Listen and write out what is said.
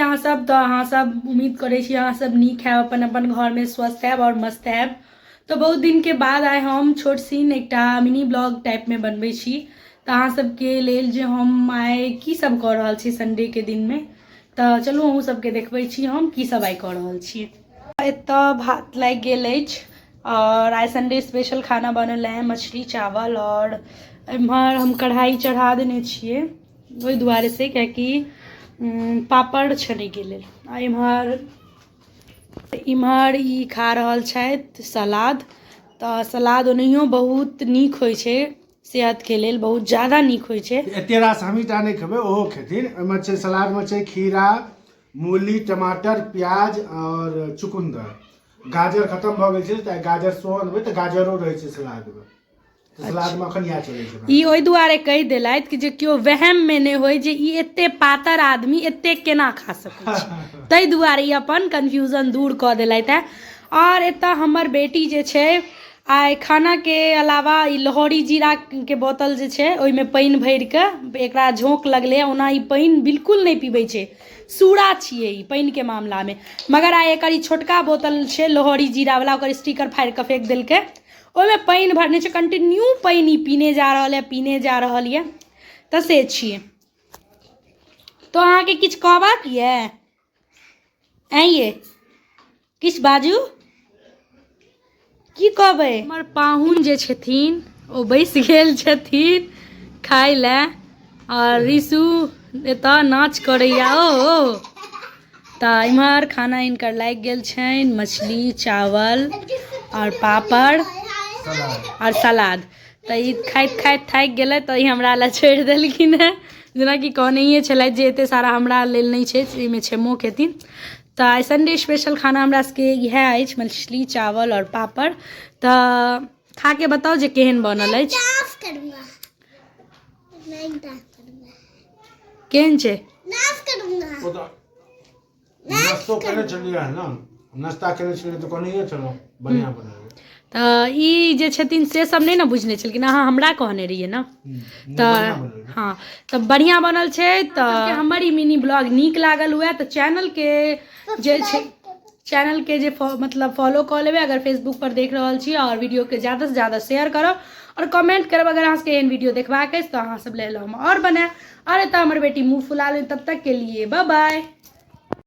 अहाँ सब। तो अहाँ सब उम्मीद करै छी अहाँ सब नीक हैब, अपन अपन घर में स्वस्थ हैब और मस्त हैब। तो बहुत दिन के बाद आए हम छोट सीन एकटा मिनी ब्लॉग टाइप में बनबै छी। तो अहाँ सबके लेल जे हम आइ की सब कऽ रहल छी संडे के दिन में, तो चलू अहूँ सबके देखबै छी हम की सब आइ कऽ रहल छी। एतऽ भात लागि गेल अछि और आइ संडे स्पेशल खाना बनल है, मछली चावल। और इम्हर हम कढ़ाई चढ़ा देने छियै ओहि दुआरे से कियाकि पापड़ छनै के लेल। आ इम्हर ई खा रहल छथि सलाद। तऽ सलाद ओनाहियो बहुत नीक होइ छै सेहत के लेल, बहुत ज़्यादा नीक होइ छै। एते रास हमीटा नहीं खेबै, ओहो खेथिन। ओहिमे छै सलाद में छै खीरा, मूली, टमाटर, प्याज और चुकंदर। गाजर खत्म भऽ गेल छै तऽ गाजर सेहो अनबै तऽ गाजरो रहै छै सलाद में। सलाद में अखन इएह चलै छै। ई ओहि दुआरे कहि देलथि कि जे केओ वहम में नहि होय जे ई एते पातर आदमी एते केना खा सकै छै, ताहि दुआरे ई अपन कन्फ्यूजन दूर कऽ देलथि है। और एतऽ हमर बेटी जे छै आइ खाना के अलावा ई लोहड़ी जीरा के बोतल जे छै ओहिमे पानि भरि कऽ एकरा झोंक लगलै। ओना ई पानि बिल्कुल नहीं पीबै छै, सूरा छियै ई पानि के मामला में। मगर आइ एकर ई छोटका बोतल छै लोहड़ी जीरा वाला, ओकर स्टिकर फाड़ि कऽ फेंक देलकै। ओहिमे पानि भरने छै, कंटिन्यू पानि ई पीने जा रहल है तऽ से छियै। तो अहाँके किछु कहबाक यऽ ये किछु बाजू, की कहबै। हमर पाहुन जे छथिन ओ बैस गेल छथिन खाय लए और रिशु एतऽ नाच करैया ओ। तऽ इम्हर खाना इनकर लागि गेल छनि, मछली चावल और पापड़ और सलाद। तऽ ई खाइत खाइत थाकि गेलै तऽ ई हमरा लए छोड़ि देलखिन है, जेनाकि कहनैये छलथि जे एते सारा हमरा लेल नहीं छै, एहिमे छेमो खेथिन। तऽ आइ संडे स्पेशल खाना हमरा सबके इएह अछि, मछली चावल और पापड़। तऽ खा के बताओ जे केहन बनल अछि। केहन छै? नाश्तो करने चलिए है ना, नाश्ता करने चलिए तो कहने चलो बढ़िया बना। तऽ ई जे छथिन से सब नहीं ना बुझने छलखिन, अहाँ हमरा कहने रहिए ना। तऽ हाँ तऽ बढ़िया बनल छै। तऽ हमर ई मिनी ब्लॉग नीक लागल हुए तऽ चैनल के जे मतलब फॉलो कऽ लेबै अगर फेसबुक पर देख रहल छी, और वीडियो के ज़्यादा से ज़्यादा शेयर करब और कमेंट करब अगर अहाँ सबके एहन वीडियो देखबाक अछि तऽ अहाँ सब लेल हम और बनाएब। और एतऽ हमर बेटी मुँह फुला ले, तब तक के लिए बाय बाय।